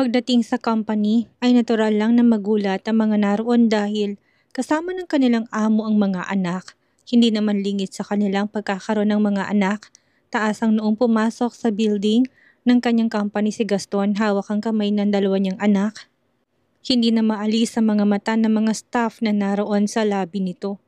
Pagdating sa company ay natural lang na magulat ang mga naroon dahil kasama ng kanilang amo ang mga anak. Hindi naman lingid sa kanilang pagkakaroon ng mga anak. Taas ang noong pumasok sa building ng kanyang company si Gaston, hawak ang kamay ng dalawa niyang anak. Hindi na maalis sa mga mata ng mga staff na naroon sa lobby nito.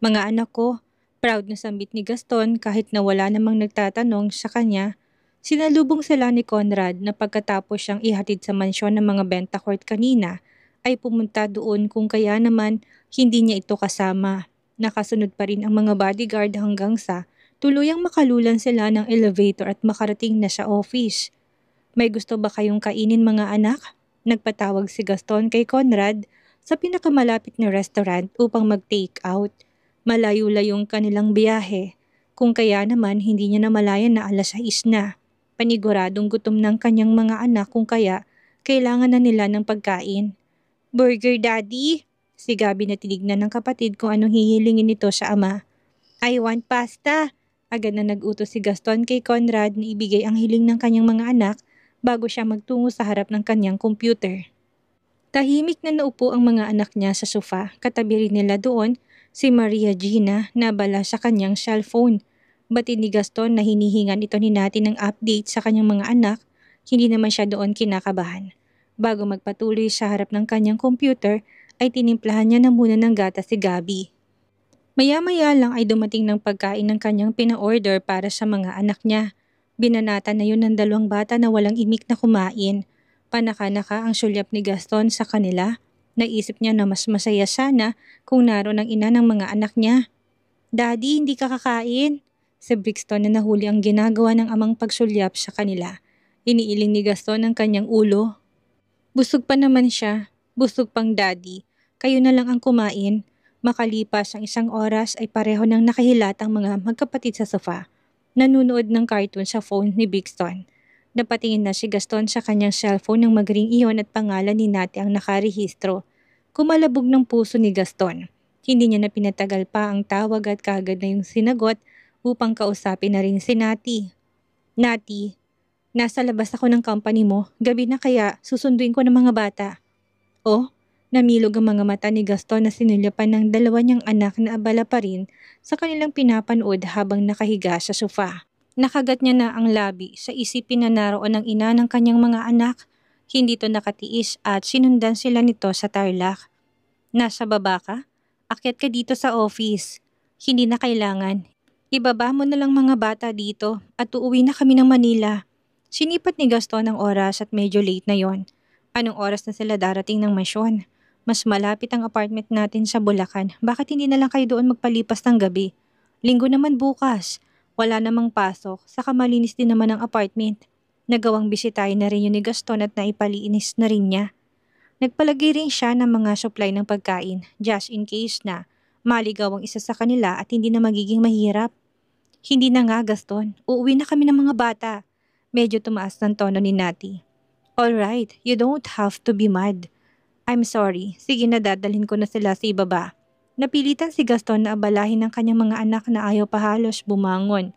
Mga anak ko, proud na sambit ni Gaston kahit na wala namang nagtatanong sa kanya. Sinalubong sila ni Conrad na pagkatapos siyang ihatid sa mansyon ng mga Bentacourt kanina ay pumunta doon kung kaya naman hindi niya ito kasama. Nakasunod pa rin ang mga bodyguard hanggang sa tuluyang makalulan sila ng elevator at makarating na sa office. May gusto ba kayong kainin mga anak? Nagpatawag si Gaston kay Conrad sa pinakamalapit na restaurant upang mag-take out. Malayo-layong kanilang biyahe, kung kaya naman hindi niya namalayan na 6:00 na. Paniguradong gutom ng kanyang mga anak kung kaya kailangan na nila ng pagkain. "Burger, Daddy?" Si Gabi na tinignan ng kapatid kung anong hihilingin nito sa ama. "I want pasta." Agad na nag-utos si Gaston kay Conrad na ibigay ang hiling ng kanyang mga anak bago siya magtungo sa harap ng kanyang computer. Tahimik na naupo ang mga anak niya sa sofa. Katabi rin nila doon si Maria Gina na abala sa kanyang cellphone. Batid ni Gaston na hinihingan ito ni Nati ng update sa kanyang mga anak, hindi naman siya doon kinakabahan. Bago magpatuloy sa harap ng kanyang computer, ay tinimplahan niya na muna ng gatas si Gabi. Maya-maya lang ay dumating ng pagkain ng kanyang pina-order para sa mga anak niya. Binanata na yun ng 2 bata na walang imik na kumain. Panaka-naka ang sulyap ni Gaston sa kanila. Naisip niya na mas masaya sana kung naroon ang ina ng mga anak niya. "Daddy, hindi ka kakain?" Si Brixton na nahuli ang ginagawa ng amang pagsulyap sa kanila. Iniiling ni Gaston ang kanyang ulo. Busog pa naman siya. Busog pang Daddy. Kayo na lang ang kumain. Makalipas ang 1 oras ay pareho nang nakahilat ang mga magkapatid sa sofa. Nanunood ng cartoon sa phone ni Brixton. Napatingin na si Gaston sa kanyang cellphone nang magring iyon at pangalan ni Nati ang nakarehistro. Kumalabog ng puso ni Gaston. Hindi niya na pinatagal pa ang tawag at kaagad na yung sinagot upang kausapin na rin si Nati. "Nati, nasa labas ako ng company mo. Gabi na kaya susunduin ko ng mga bata." "Oh?" Namilog ang mga mata ni Gaston na sinulyapan ng 2 niyang anak na abala pa rin sa kanilang pinapanood habang nakahiga sa sofa. Nakagat niya na ang labi sa isipin na naroon ang ina ng kanyang mga anak. Hindi to nakatiis at sinundan sila nito sa Tarlac. "Nasa baba ka? Akyat ka dito sa office." "Hindi na kailangan. Ibaba mo na lang mga bata dito at uuwi na kami ng Manila." Sinipat ni Gaston ang oras at medyo late na yon. Anong oras na sila darating ng mansyon? Mas malapit ang apartment natin sa Bulacan. Bakit hindi na lang kayo doon magpalipas ng gabi? Linggo naman bukas. Wala namang pasok. Saka malinis din naman ang apartment. Nagawang bisitahin na rin yun ni Gaston at naipalinis na rin niya. Nagpalagay rin siya ng mga supply ng pagkain just in case na maligaw ang isa sa kanila at hindi na magiging mahirap. "Hindi na nga, Gaston. Uuwi na kami ng mga bata." Medyo tumaas ng tono ni Nati. "Alright, you don't have to be mad." "I'm sorry. Sige na, dadalhin ko na sila sa ibaba." Napilitan si Gaston na abalahin ng kanyang mga anak na ayaw pa halos bumangon.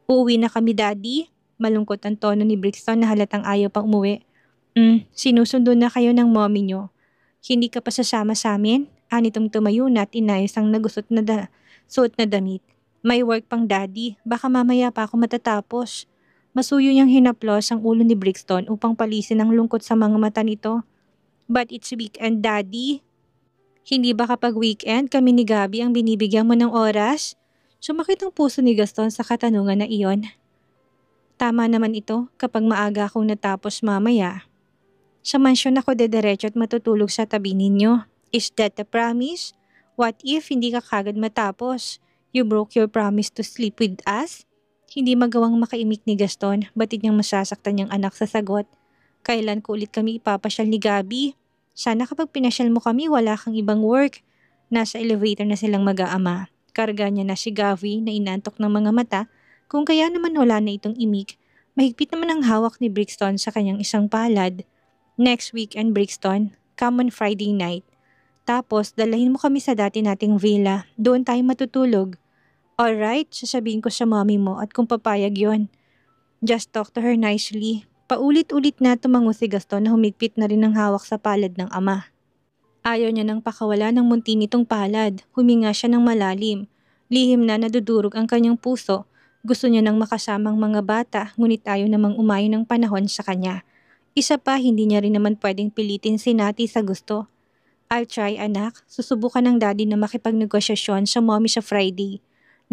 "Uuwi na kami, Daddy?" Malungkot ang tono ni Brixton na halatang ayaw pang umuwi. Sinusundo na kayo ng mommy nyo. Hindi ka pa sasama sa amin?" Anitong tumayo na at inayos ang suot na damit. "May work pang, Daddy. Baka mamaya pa ako matatapos." Masuyo niyang hinaplos ang ulo ni Brixton upang palisin ang lungkot sa mga mata nito. "But it's weekend, Daddy." "Hindi ba kapag weekend kami ni Gabi ang binibigyan mo ng oras?" Sumakit ang puso ni Gaston sa katanungan na iyon. Tama naman ito kapag maaga akong natapos mamaya. Sa mansyon ako dederecho at matutulog sa tabi ninyo. Is that a promise? What if hindi ka kagad matapos? You broke your promise to sleep with us? Hindi magawang makaimik ni Gaston, batid niyang masasaktan niyang anak sa sagot. "Kailan ko ulit kami ipapasyal ni Gabi? Sana kapag pinasyal mo kami wala kang ibang work." Nasa elevator na silang mag-aama. Karga niya na si Gavi na inantok ng mga mata, kung kaya naman wala na itong imik. Mahigpit naman ang hawak ni Brixton sa kanyang isang palad. "Next weekend, Brixton. Come on Friday night. Tapos dalahin mo kami sa dati nating villa. Doon tayo matutulog." "Alright, sasabihin ko sa mommy mo at kung papayag yon." "Just talk to her nicely. Paulit-ulit na tumango si Gaston na humigpit na rin ang hawak sa palad ng ama. Ayaw niya nang pakawala ng munti nitong palad. Huminga siya ng malalim. Lihim na nadudurog ang kanyang puso. Gusto niya nang makasamang mga bata, ngunit ayaw namang umayo ng panahon sa kanya. Isa pa, hindi niya rin naman pwedeng pilitin si Nati sa gusto. "I'll try, anak." Susubukan ng daddy na makipagnegosasyon sa mommy sa Friday.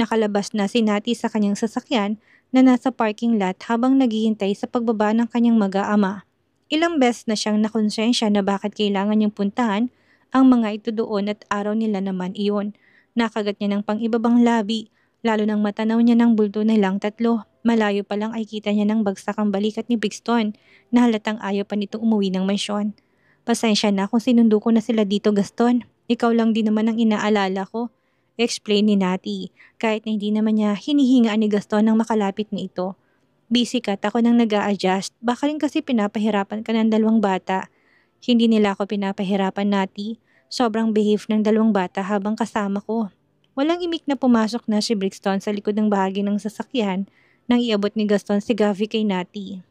Nakalabas na si Nati sa kanyang sasakyan na nasa parking lot habang naghihintay sa pagbaba ng kanyang mag-aama. Ilang beses na siyang nakonsensya na bakit kailangan niyang puntahan ang mga ito doon at araw nila naman iyon. Nakagat niya ng pang-ibabang labi, lalo nang matanaw niya ng bulto na lang tatlo. Malayo pa lang ay kita niya ng bagsak ang balikat ni Brixton na halatang ayaw pa nitong umuwi ng mansyon. "Pasensya na kung sinundo ko na sila dito, Gaston. Ikaw lang din naman ang inaalala ko," explain ni Nati, kahit na hindi naman niya hinihingaan ni Gaston nang makalapit na ito. "Busy ka at ako nang nag-a-adjust. Baka rin kasi pinapahirapan ka ng dalawang bata." "Hindi nila ako pinapahirapan, Nati. Sobrang behave ng dalawang bata habang kasama ko." Walang imik na pumasok na si Brixton sa likod ng bahagi ng sasakyan nang iabot ni Gaston si Gavi kay Nati.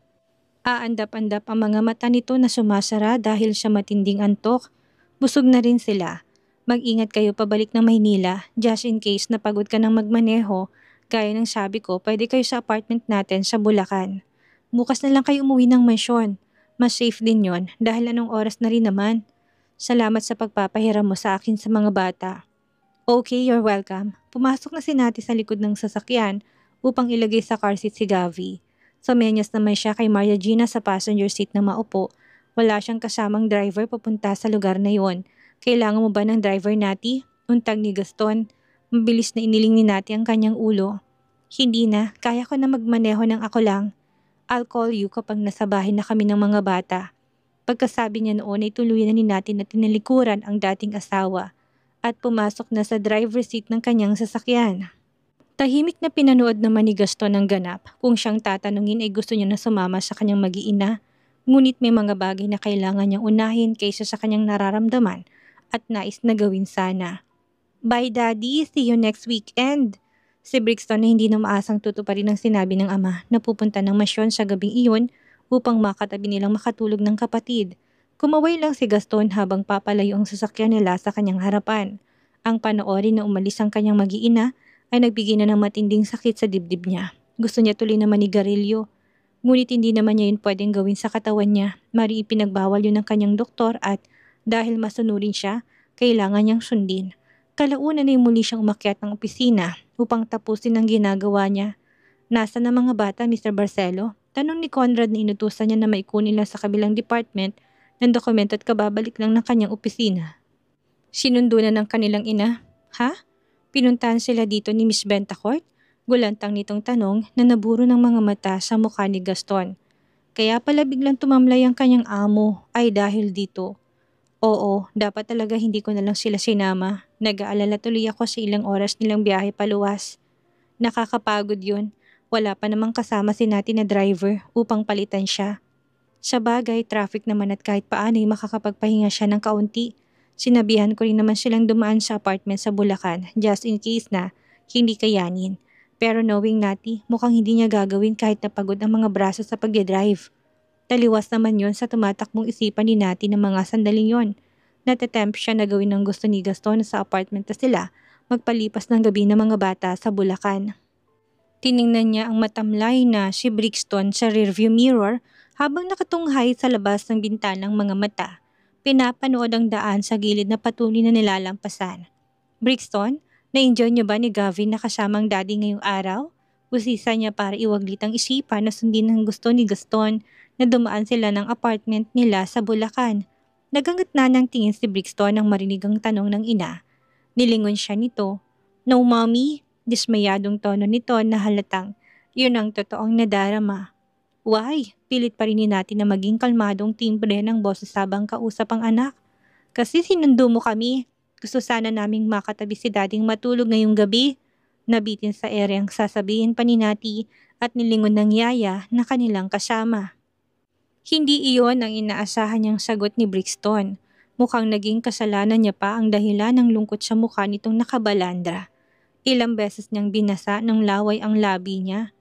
Aandap-andap ang mga mata nito na sumasara dahil sa matinding antok. Busog na rin sila. "Mag-ingat kayo pabalik ng Maynila, just in case na pagod ka ng magmaneho. Gaya ng sabi ko, pwede kayo sa apartment natin sa Bulacan. Bukas na lang kayo umuwi ng mansyon. Mas safe din yon dahil anong oras na rin naman. Salamat sa pagpapahiram mo sa akin sa mga bata." "Okay, you're welcome." Pumasok na si Nati sa likod ng sasakyan upang ilagay sa car seat si Gavi. Sumenyas naman siya kay Maria Gina sa passenger seat na maupo. Wala siyang kasamang driver papunta sa lugar na yon. "Kailangan mo ba ng driver, Nati?" Untag ni Gaston. Mabilis na iniling ni Nati ang kanyang ulo. "Hindi na, kaya ko na magmaneho ng ako lang. I'll call you kapag nasa bahay na kami ng mga bata." Pagkasabi niya noon ay tuluyan na ni Nati na tinalikuran ang dating asawa at pumasok na sa driver's seat ng kanyang sasakyan. Tahimik na pinanood naman ni Gaston ang ganap. Kung siyang tatanungin ay gusto niya na sumama sa kanyang mag-iina, ngunit may mga bagay na kailangan niyang unahin kaysa sa kanyang nararamdaman at nais na gawin sana. "Bye, Daddy. See you next weekend." Si Brixton na hindi na maasang tutuparin ang sinabi ng ama na pupunta ng mansyon sa gabing iyon upang makatabi nilang makatulog ng kapatid. Kumaway lang si Gaston habang papalayo ang sasakyan nila sa kanyang harapan. Ang panoorin na umalis ang kanyang mag-iina ay nagbigay na ng matinding sakit sa dibdib niya. Gusto niya tuloy na manigarilyo, ngunit hindi naman niya yun pwedeng gawin sa katawan niya. Mari ipinagbawal yun ng kanyang doktor at dahil masunurin siya, kailangan niyang sundin. Kalaunan ay muli siyang umakyat ng opisina upang tapusin ang ginagawa niya. "Nasa na mga bata, Mr. Barcelo?" Tanong ni Conrad na inutusan niya na maikunin lang sa kabilang department ng dokumento at kababalik lang ng kanyang opisina. Sinundo na ng kanilang ina. "Ha? Pinuntahan sila dito ni Miss Bentacourt?" Gulantang nitong tanong na naburo ng mga mata sa mukha ni Gaston. Kaya pala biglang tumamlay ang kanyang amo ay dahil dito. "Oo, dapat talaga hindi ko na lang sila sinama. Nag-aalala tuloy ako sa ilang oras nilang biyahe paluwas. Nakakapagod yun. Wala pa namang kasama si Nati na driver upang palitan siya. Sa bagay, traffic naman at kahit paano ay makakapagpahinga siya ng kaunti. Sinabihan ko rin naman silang dumaan sa apartment sa Bulacan just in case na hindi kayanin. Pero knowing Nati, mukhang hindi niya gagawin kahit napagod ang mga braso sa pagdadrive." Taliwas naman yon sa tumatakbong isipan ni Nati ng mga sandaling yon. Natatempt siya na gawin ang gusto ni Gaston sa apartment na sila magpalipas ng gabi ng mga bata sa Bulacan. Tiningnan niya ang matamlay na si Brixton sa rearview mirror habang nakatunghay sa labas ng bintanang mga mata. Pinapanood ang daan sa gilid na patuloy na nilalampasan. "Brixton, na-enjoy niyo ba ni Gavin na kasamang daddy ngayong araw?" Usisa niya para iwaglit ang isipan na sundin ang gusto ni Gaston na dumaan sila ng apartment nila sa Bulacan. Nagangat na ng tingin si Brixton nang marinig ang tanong ng ina. Nilingon siya nito. "No, mommy." Dismayadong tono nito na halatang yun ang totoong nadarama. "Why?" Pilit pa rin ni Nati na maging kalmadong timbre ng boses habang kausap ang anak. "Kasi sinundo mo kami. Gusto sana naming makatabi si dading matulog ngayong gabi." Nabitin sa ere ang sasabihin pa ni Nati at nilingon ng yaya na kanilang kasama. Hindi iyon ang inaasahan niyang sagot ni Brixton. Mukhang naging kasalanan niya pa ang dahilan ng lungkot sa mukha nitong nakabalandra. Ilang beses niyang binasa ng laway ang labi niya.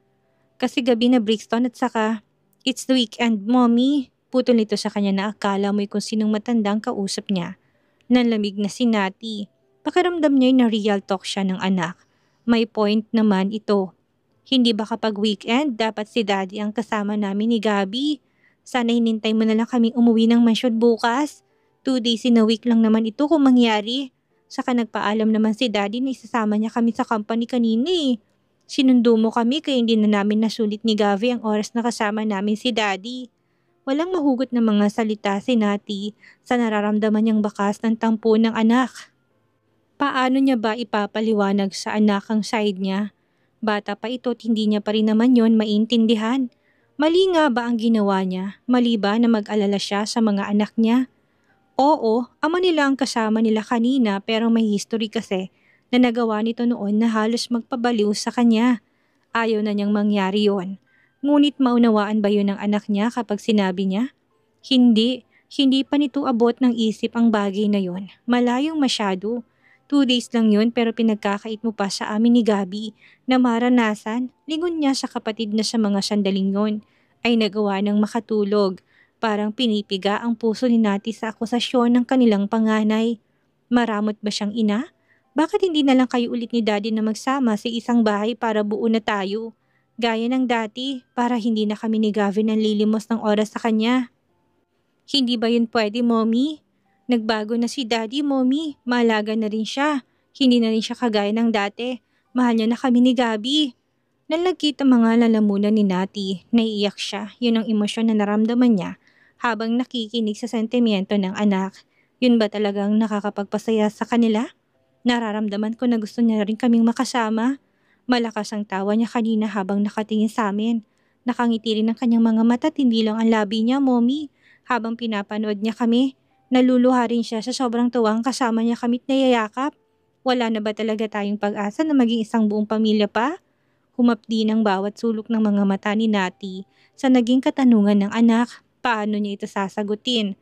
"Kasi gabi na, Brixton, at saka It's the weekend, mommy. Putol nito sa kanya na akala mo'y kung sinong matandang kausap niya. Nanlamig na si Nati. Pakiramdam niya na real talk siya ng anak. May point naman ito. Hindi ba kapag weekend dapat si daddy ang kasama namin ni Gabi? Sana hinintay mo na lang kaming umuwi ng mansyon bukas. 2 days in a week lang naman ito kung mangyari. Saka nagpaalam naman si daddy na isasama niya kami sa company kanina eh. Sinundo mo kami kaya hindi na namin nasulit ni Gavi ang oras na kasama namin si daddy. Walang mahugot na mga salita si Nati sa nararamdaman niyang bakas ng tampo ng anak. Paano niya ba ipapaliwanag sa anak ang side niya? Bata pa ito at hindi niya pa rin naman yon maintindihan. Mali nga ba ang ginawa niya? Mali ba na mag-alala siya sa mga anak niya? Oo, ama nila ang kasama nila kanina pero may history kasi na nagawa nito noon na halos magpabaliw sa kanya. Ayaw na niyang mangyari yon. Ngunit maunawaan ba yun ng anak niya kapag sinabi niya? Hindi pa nito abot ng isip ang bagay na yon. Malayong masyado. 2 days lang yun pero pinagkakait mo pa sa amin ni Gabi na maranasan. Lingon niya sa kapatid na sa mga sandaling yon ay nagawa ng makatulog. Parang pinipiga ang puso ni Nati sa akusasyon ng kanilang panganay. Maramot ba siyang ina? Bakit hindi na lang kayo ulit ni Daddy na magsama sa isang bahay para buo na tayo? Gaya ng dati, para hindi na kami ni Gavin ang lilimos ng oras sa kanya. Hindi ba yun pwede, Mommy? Nagbago na si Daddy, Mommy. Maalaga na rin siya. Hindi na rin siya kagaya ng dati. Mahal niya na kami ni Gabi. Nalagkit ang mga lalamunan ni Nati. Naiiyak siya. Yun ang emosyon na naramdaman niya habang nakikinig sa sentimiento ng anak. Yun ba talagang nakakapagpasaya sa kanila? Nararamdaman ko na gusto niya rin kaming makasama. Malakas ang tawa niya kanina habang nakatingin sa amin. Nakangiti rin ang kanyang mga mata at hindi lang ang labi niya, Mommy. Habang pinapanood niya kami, naluluha rin siya sa sobrang tuwang kasama niya kamit na yayakap. Wala na ba talaga tayong pag-asa na maging isang buong pamilya pa? Humapdi ng bawat sulok ng mga mata ni Nati sa naging katanungan ng anak. Paano niya ito sasagutin?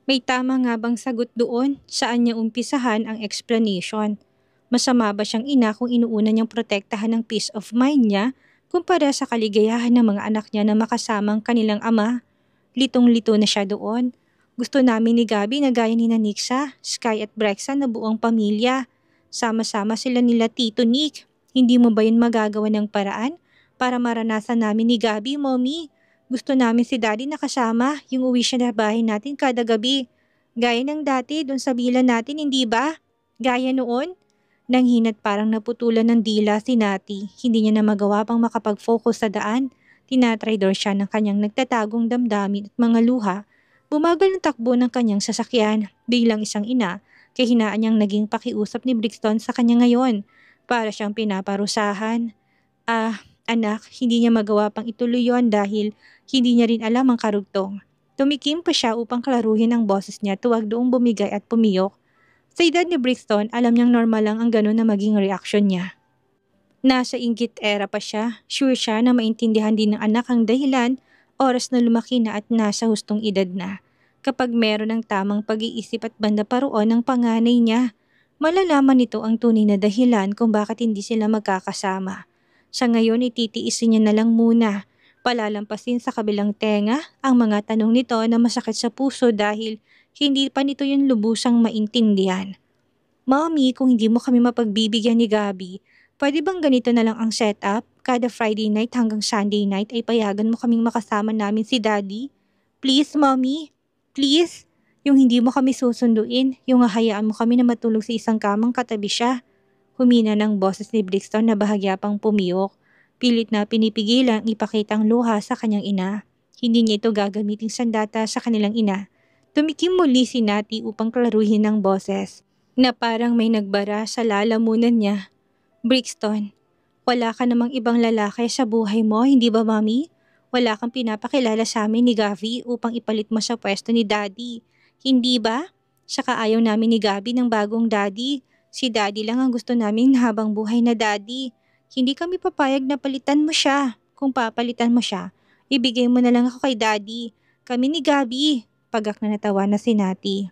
May tama nga bang sagot doon? Saan niya umpisahan ang explanation? Masama ba siyang ina kung inuuna niyang protektahan ang peace of mind niya kumpara sa kaligayahan ng mga anak niya na makasamang kanilang ama? Litong-lito na siya doon. Gusto namin ni Gabi na gaya ni Nixa, Sky at Brexa na buong pamilya. Sama-sama sila nila Tito Nick. Hindi mo ba yun magagawa ng paraan para maranasan namin ni Gabi, Mommy? Gusto namin si Daddy nakasama yung uwi siya na bahay natin kada gabi. Gaya ng dati doon sa bilan natin, hindi ba? Gaya noon? Nanghinat parang naputulan ng dila si Nati. Hindi niya na magawa pang makapag-focus sa daan. Tinatridor siya ng kanyang nagtatagong damdamin at mga luha. Bumagal ang takbo ng kanyang sasakyan. Bilang isang ina, kahinaan niyang naging pakiusap ni Brixton sa kanya ngayon. Para siyang pinaparusahan. Anak, hindi niya magawa pang ituloy yon dahil hindi niya rin alam ang karugtong. Tumikim pa siya upang klaruhin ang boses niya tuwag doong bumigay at pumiyok. Sa edad ni Brixton, alam niyang normal lang ang ganun na maging reaksyon niya. Nasa inggit era pa siya, sure siya na maintindihan din ng anak ang dahilan, oras na lumaki na at nasa hustong edad na. Kapag meron ng tamang pag-iisip at banda pa roon ng panganay niya, malalaman nito ang tunay na dahilan kung bakit hindi sila magkakasama. Sa ngayon ititiisin niya na lang muna, palalampasin sa kabilang tenga ang mga tanong nito na masakit sa puso dahil hindi pa nito yung lubusang maintindihan. Mommy, kung hindi mo kami mapagbibigyan ni Gabi, pwede bang ganito na lang ang setup? Kada Friday night hanggang Sunday night ay payagan mo kaming makasama namin si Daddy? Please, Mommy. Please. Yung hindi mo kami susunduin, yung hahayaan mo kami na matulog sa isang kamang katabi siya. Humina ng boses ni Brixton na bahagya pang pumiyok. Pilit na pinipigilang ipakitang luha sa kanyang ina. Hindi niya ito gagamiting sandata sa kanilang ina. Tumikim muli si Nati upang klaruhin ng boses na parang may nagbara sa lalamunan niya. Brixton, wala ka namang ibang lalaki sa buhay mo, hindi ba, Mami? Wala kang pinapakilala sa amin ni Gavi upang ipalit mo sa pwesto ni Daddy. Hindi ba? Saka ayaw namin ni Gabi ng bagong Daddy. Si Daddy lang ang gusto namin habang buhay na Daddy. Hindi kami papayag na palitan mo siya. Kung papalitan mo siya, ibigay mo na lang ako kay Daddy. Kami ni Gabi. Pagak na natawa na si Nati.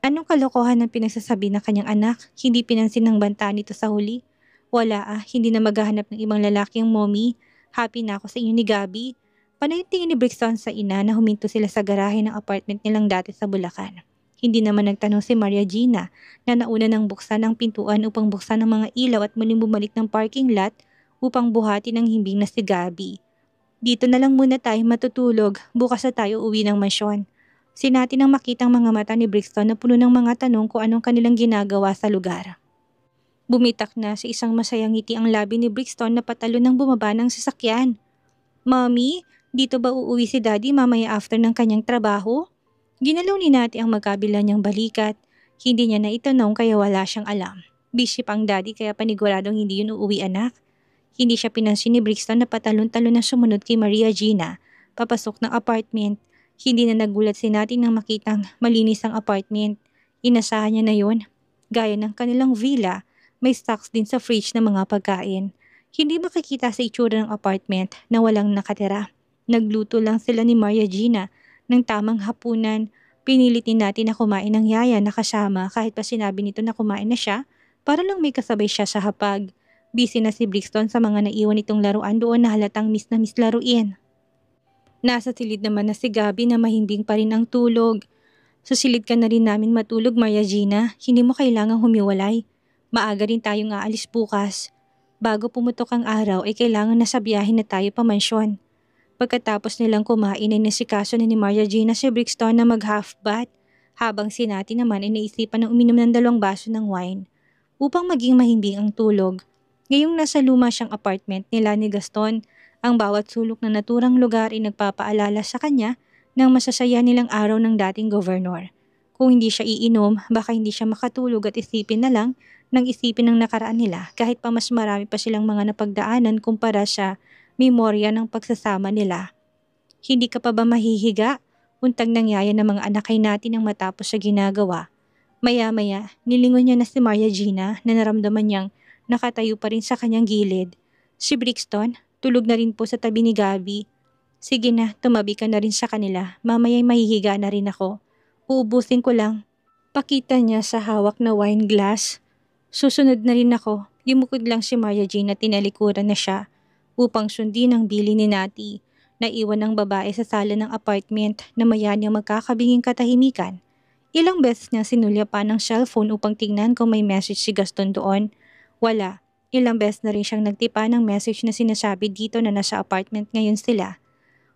Anong kalokohan ang pinagsasabi ng kanyang anak? Hindi pinansin ng banta nito sa huli. Wala hindi na maghahanap ng ibang lalaki ang Mommy. Happy na ako sa inyo ni Gabi. Panay tingin ni Brixton sa ina na huminto sila sa garahe ng apartment nilang dati sa Bulacan. Hindi naman nagtanong si Maria Gina na nauna nang buksan ang pintuan upang buksan ang mga ilaw at muling bumalik ng parking lot upang buhati ng himbing na si Gabi. Dito na lang muna tayo matutulog, bukas na tayo uwi ng mansyon. Sinati nang makitang mga mata ni Brixton na puno ng mga tanong kung anong kanilang ginagawa sa lugar. Bumitak na sa isang masayang ngiti ang labi ni Brixton na patalo ng bumaba ng sasakyan. Mommy, dito ba uuwi si Daddy mamaya after ng kanyang trabaho? Ginalaw ni Nati ang magkabila niyang balikat. Hindi niya na itanong kaya wala siyang alam. Busy pang Daddy kaya paniguradong hindi yun uuwi anak. Hindi siya pinansin ni Brixton na patalon-talon na sumunod kay Maria Gina, papasok ng apartment. Hindi na nagulat si Nati nang makitang malinis ang apartment. Inasahan niya na yun. Gaya ng kanilang villa, may stocks din sa fridge ng mga pagkain. Hindi makikita sa itsura ng apartment na walang nakatira. Nagluto lang sila ni Maria Gina ng tamang hapunan. Pinilit ni Nati na kumain ng yaya na kasama kahit pa sinabi nito na kumain na siya para lang may kasabay siya sa hapag. Busy na si Brixton sa mga naiwan itong laruan doon na halatang miss na miss laruin. Nasa silid naman na si Gabi na mahimbing pa rin ang tulog. Sa silid ka na rin namin matulog, Maria Gina. Hindi mo kailangang humiwalay. Maaga rin tayong aalis bukas. Bago pumutok ang araw ay kailangan na sa biyahe na tayo pa mansyon. Pagkatapos nilang kumain ay nasikaso ni Maria Gina si Brixton na mag-half bath habang si Nati naman ay naisipan ng uminom ng 2 baso ng wine upang maging mahimbing ang tulog. Ngayong nasa luma siyang apartment nila ni Gaston, ang bawat sulok na naturang lugar ay nagpapaalala sa kanya ng masasaya nilang araw ng dating gobernur. Kung hindi siya iinom, baka hindi siya makatulog at isipin na lang ng isipin ng nakaraan nila kahit pa mas marami pa silang mga napagdaanan kumpara sa memorya ng pagsasama nila. Hindi ka pa ba mahihiga? Untag ng yaya ng mga anak kay natin ang matapos sa ginagawa. Maya-maya, nilingon niya na si Maria Gina na naramdaman niyang nakatayo pa rin sa kanyang gilid. Si Brixton, tulog na rin po sa tabi ni Gabi. Sige na, tumabi ka na rin sa kanila. Mamaya'y mahihiga na rin ako. Uubusin ko lang. Pakita niya sa hawak na wine glass. Susunod na rin ako. Yumukod lang si Maria Gina, tinalikuran na siya upang sundin ang bili ni Nati. Naiwan ng babae sa sala ng apartment na maya niyang magkakabinging katahimikan. Ilang beses niya sinulya pa ng cellphone upang tingnan kung may message si Gaston doon. Wala. Ilang beses na rin siyang nagtipa ng message na sinasabi dito na nasa apartment ngayon sila.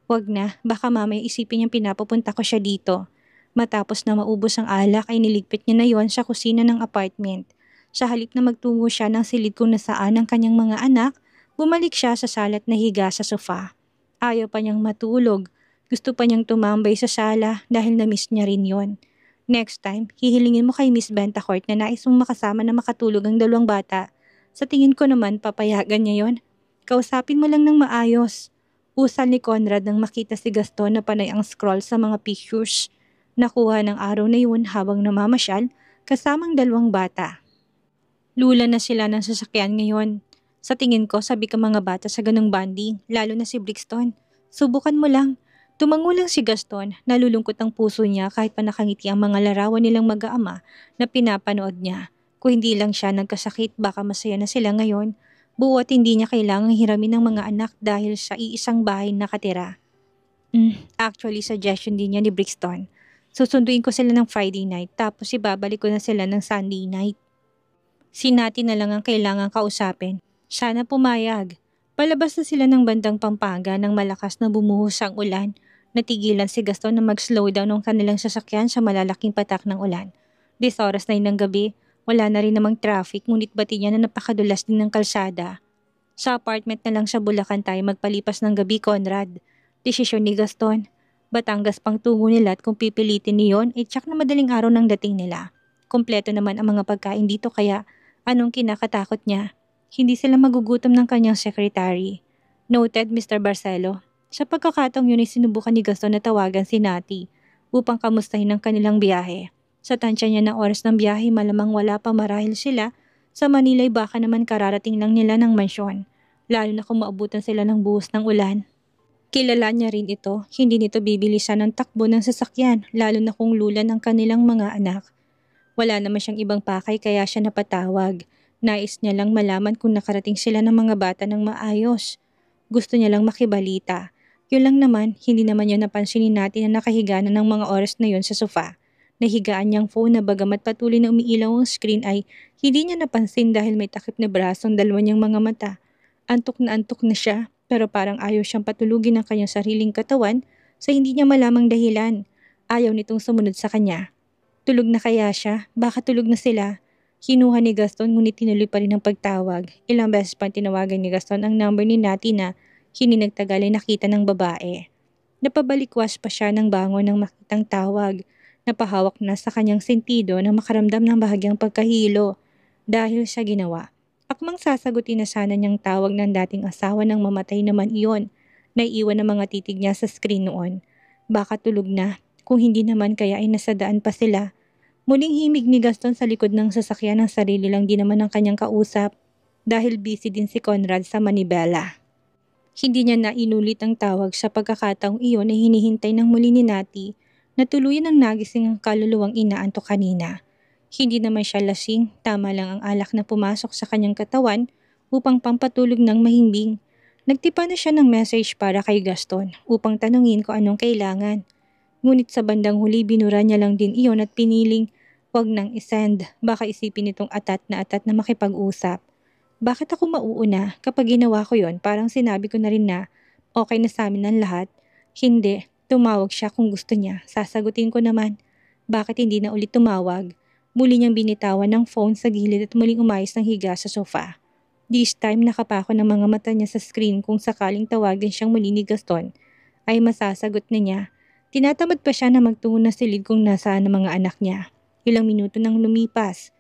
Wag na, baka mamaya isipin niyang pinapapunta ko siya dito. Matapos na maubos ang alak ay niligpit niya na yon sa kusina ng apartment. Sa halip na magtungo siya ng silid kung nasaan ang kanyang mga anak, bumalik siya sa sala at nahiga sa sofa. Ayaw pa niyang matulog. Gusto pa niyang tumambay sa sala dahil na-miss niya rin yon. Next time, hihilingin mo kay Miss Bentacourt na nais mong makasama na makatulog ang 2 bata. Sa tingin ko naman, papayagan niya yon. Kausapin mo lang ng maayos. Usal ni Conrad nang makita si Gaston na panay ang scroll sa mga pictures. Nakuha ng araw na yun habang namamasyal kasamang 2 bata. Lula na sila ng sasakyan ngayon. Sa tingin ko, sabi ka mga bata sa ganung banding, lalo na si Brixton. Subukan mo lang. Tumango lang si Gaston, nalulungkot ang puso niya kahit pa nakangiti ang mga larawan nilang mag-aama na pinapanood niya. Kung hindi lang siya nagkasakit, baka masaya na sila ngayon. Buwat hindi niya kailangang hiramin ng mga anak dahil sa iisang bahay nakatira. Actually, suggestion din niya ni Brixton. Susunduin ko sila ng Friday night tapos ibabalik ko na sila ng Sunday night. Si Nati na lang ang kailangang kausapin. Sana pumayag. Palabas na sila ng bandang Pampanga nang malakas na bumuhos ang ulan. Natigilan si Gaston na mag-slow down ng kanilang sasakyan sa malalaking patak ng ulan. 10 oras na ng gabi, wala na rin namang traffic ngunit bati niya na napakadulas din ng kalsada. Sa apartment na lang sa Bulacan tayo magpalipas ng gabi, Conrad. Desisyon ni Gaston. Batangas pang tungo nila at kung pipilitin niyon, tsak na madaling araw ng dating nila. Kompleto naman ang mga pagkain dito kaya anong kinakatakot niya? Hindi sila magugutom ng kanyang secretary. Noted, Mr. Barcelo. Sa pagkakataong yun ay sinubukan ni Gaston na tawagan si Nati upang kamustahin ang kanilang biyahe. Sa tansya niya ng oras ng biyahe malamang wala pa marahil sila. Sa Manila ay baka naman kararating lang nila ng mansyon, lalo na kung maabutan sila ng buhos ng ulan. Kilala niya rin ito, hindi nito bibilisan ang takbo ng sasakyan lalo na kung lulan ang kanilang mga anak. Wala naman siyang ibang pakay kaya siya napatawag. Nais niya lang malaman kung nakarating sila ng mga bata ng maayos. Gusto niya lang makibalita. Yun lang naman, hindi naman yun napansinin natin na nakahiga na ng mga oras na yun sa sofa. Nahigaan niyang phone na bagamat patuloy na umiilaw ang screen ay hindi niya napansin dahil may takip na braso ang dalawa niyang mga mata. Antok na siya pero parang ayaw siyang patulugin ang kanyang sariling katawan sa hindi niya malamang dahilan. Ayaw nitong sumunod sa kanya. Tulog na kaya siya? Baka tulog na sila? Kinuha ni Gaston ngunit tinuloy pa rin ang pagtawag. Ilang beses pa tinawagan ni Gaston ang number ni Nati na hindi nagtagal ay nakita ng babae. Napabalikwas pa siya ng bangon ng makitang tawag. Napahawak na sa kanyang sentido na makaramdam ng bahagyang pagkahilo dahil sa ginawa. Akmang sasagutin na sana niyang tawag ng dating asawa ng mamatay naman iyon. Naiiwan ang mga titig niya sa screen noon. Baka tulog na. Kung hindi naman kaya ay nasa daan pa sila. Muling himig ni Gaston sa likod ng sasakyan ng sarili lang din naman ang kanyang kausap dahil busy din si Conrad sa Manibela. Hindi niya na inulit ang tawag sa pagkakataong iyon ay hinihintay ng muli ni Nati na tuluyan ang nagising ang kaluluwang inaantok kanina. Hindi naman siya lasing, tama lang ang alak na pumasok sa kanyang katawan upang pampatulog ng mahimbing. Nagtipa na siya ng message para kay Gaston upang tanungin kung anong kailangan. Ngunit sa bandang huli binura niya lang din iyon at piniling wag nang isend, baka isipin nitong atat na makipag-usap. Bakit ako mauuna kapag ginawa ko yon? Parang sinabi ko na rin na okay na sa amin ang lahat. Hindi, tumawag siya kung gusto niya. Sasagutin ko naman. Bakit hindi na ulit tumawag? Muli niyang binitawan ng phone sa gilid at muling umayos ng higa sa sofa. This time nakapako ng mga mata niya sa screen kung sakaling tawagin siyang muli ni Gaston ay masasagot na niya. Tinatamad pa siya na magtungo na silid kung nasaan ang mga anak niya. Ilang minuto nang lumipas.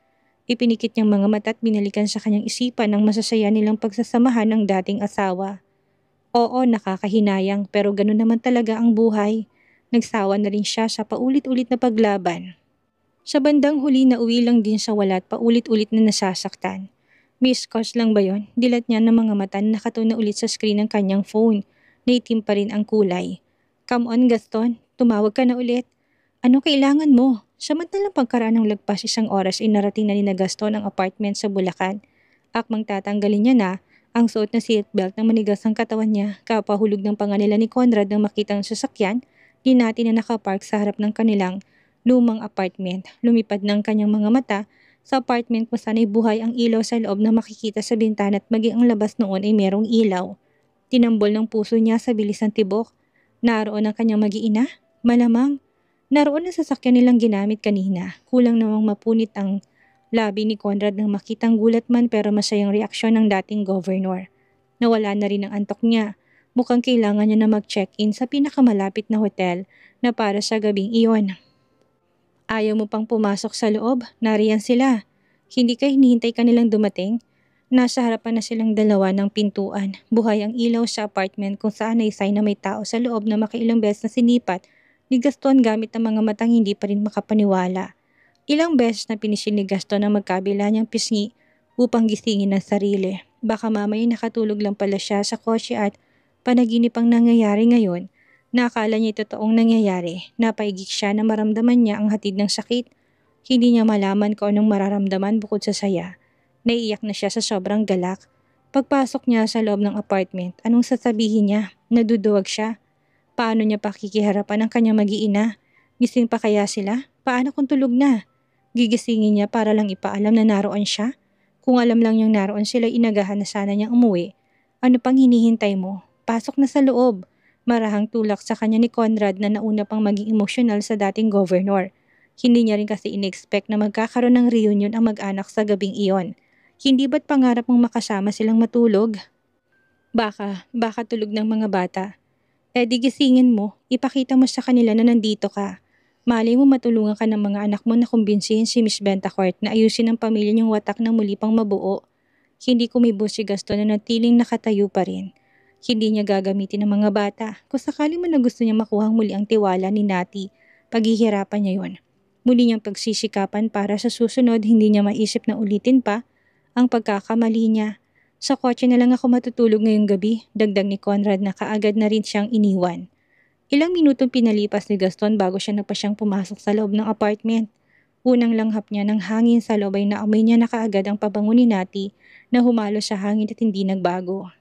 Ipinikit niyang mga mata at binalikan sa kanyang isipan ang masasaya nilang pagsasamahan ng dating asawa. Oo, nakakahinayang pero gano'n naman talaga ang buhay. Nagsawa na rin siya sa paulit-ulit na paglaban. Sa bandang huli na uwi lang din sa wala at paulit-ulit na nasasaktan. Miss calls lang ba yon? Dilat niya ng mga mata na nakatuna ulit sa screen ng kanyang phone. Naitim pa rin ang kulay. Come on Gaston, tumawag ka na ulit. Ano kailangan mo? Samantalang pagkaraan ng lagpas isang oras ay narating na ni Gaston ang apartment sa Bulacan. Akmang tatanggalin niya na ang suot na seatbelt ng manigas ang katawan niya, kapahulog ng panga nila ni Conrad nang makitang sasakyan, di natin na nakapark sa harap ng kanilang lumang apartment. Lumipad ng kanyang mga mata sa apartment kung saan ay buhay ang ilaw sa loob na makikita sa bintana at maging ang labas noon ay merong ilaw. Tinambol ng puso niya sa bilis ng tibok. Naroon ang kanyang mag-iina? Malamang. Naroon ang sasakyan nilang ginamit kanina. Kulang namang mapunit ang labi ni Conrad nang makitang gulat man pero masayang reaksyon ng dating governor. Nawala na rin ang antok niya. Mukhang kailangan niya na mag-check-in sa pinakamalapit na hotel na para sa gabing iyon. Ayaw mo pang pumasok sa loob? Nariyan sila. Hindi ka hinihintay kanilang dumating? Nasa harapan na silang dalawa ng pintuan. Buhay ang ilaw sa apartment kung saan ay sign na may tao sa loob na makailang beses na sinipat ni Gaston gamit ang mga matang hindi pa rin makapaniwala. Ilang beses na pinisil ni Gaston ang magkabila niyang pisngi upang gisingin ang sarili. Baka mamaya nakatulog lang pala siya sa kotse at panaginip ang nangyayari ngayon. Nakala niya totoong nangyayari. Napaigik siya na maramdaman niya ang hatid ng sakit. Hindi niya malaman kung anong mararamdaman bukod sa saya. Naiiyak na siya sa sobrang galak. Pagpasok niya sa loob ng apartment, anong sasabihin niya? Naduduwag siya. Paano niya pakikiharapan ang kanyang mag-iina? Gising pa kaya sila? Paano kung tulog na? Gigisingin niya para lang ipaalam na naroon siya? Kung alam lang niyang naroon sila, inagahan na sana niyang umuwi. Ano pang hinihintay mo? Pasok na sa loob. Marahang tulak sa kanya ni Conrad na nauna pang maging emosyonal sa dating governor. Hindi niya rin kasi in-expect na magkakaroon ng reunion ang mag-anak sa gabing iyon. Hindi ba't pangarap mong makasama silang matulog? Baka tulog ng mga bata. Di gisingin mo, ipakita mo sa kanila na nandito ka. Malay mo matulungan ka ng mga anak mo na kumbinsihin si Miss Bentacourt na ayusin ang pamilya niyong watak na muli pang mabuo. Hindi kumibo si Gaston na natiling nakatayo pa rin. Hindi niya gagamitin ang mga bata. Kung sakali man na gusto niya makuhang muli ang tiwala ni Nati, paghihirapan niya yon. Muli niyang pagsisikapan para sa susunod hindi niya maisip na ulitin pa ang pagkakamali niya. Sa kotse na lang ako matutulog ngayong gabi, dagdag ni Conrad na kaagad na rin siyang iniwan. Ilang minutong pinalipas ni Gaston bago siya napasyang pumasok sa loob ng apartment. Unang langhap niya ng hangin sa loob ay naamoy niya na kaagad ang pabango ni Nati na humalo sa hangin at hindi nagbago.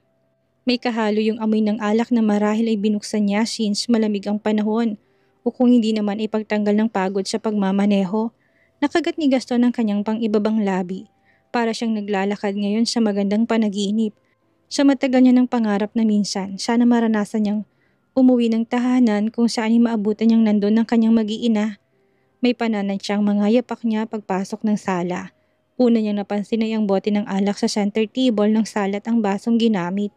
May kahalo yung amoy ng alak na marahil ay binuksan niya since malamig ang panahon o kung hindi naman ay pagtanggal ng pagod sa pagmamaneho. Nakagat ni Gaston ang kanyang pang-ibabang labi. Para siyang naglalakad ngayon sa magandang panaginip. Sa matagal niya ng pangarap na minsan, sana maranasan niyang umuwi ng tahanan kung saan ay maabutan niyang nandun ng kanyang mag-iina. May pananansiyang mga yapak niya pagpasok ng sala. Una niyang napansin ay ang bote ng alak sa center table ng sala at ang basong ginamit.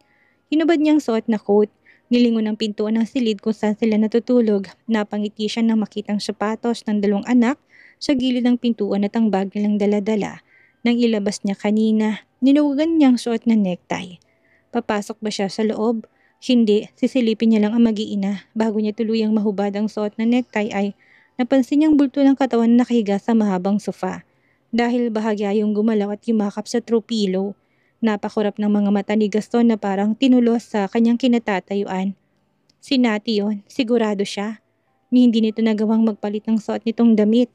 Hinubad niyang suot na coat, nilingon ang pintuan ng silid kung saan sila natutulog. Napangiti siya nang makitang sapatos ng dalawang anak sa gilid ng pintuan at ang bag nilang dala-dala. Nang ilabas niya kanina, ninuwagan niyang suot na necktie. Papasok ba siya sa loob? Hindi, sisilipin niya lang ang mag-iina. Bago niya tuluyang mahubad ang suot na necktie ay napansin niyang bulto ng katawan na nakahiga sa mahabang sofa. Dahil bahagya yung gumalaw at yumakap sa throw pillow. Napakurap ng mga mata ni Gaston na parang tinulos sa kanyang kinatatayuan. Si Nati yun, sigurado siya. Ni hindi nito nagawang magpalit ng suot nitong damit.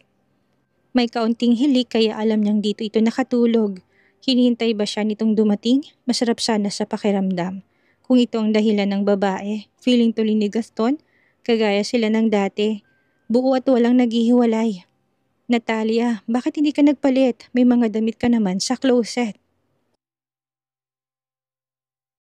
May kaunting hilik kaya alam niyang dito ito nakatulog. Hinihintay ba siya nitong dumating? Masarap sana sa pakiramdam. Kung ito ang dahilan ng babae, feeling tuloy ni Gaston, kagaya sila ng dati. Buo at walang naghihiwalay. Natalia, bakit hindi ka nagpalit? May mga damit ka naman sa closet.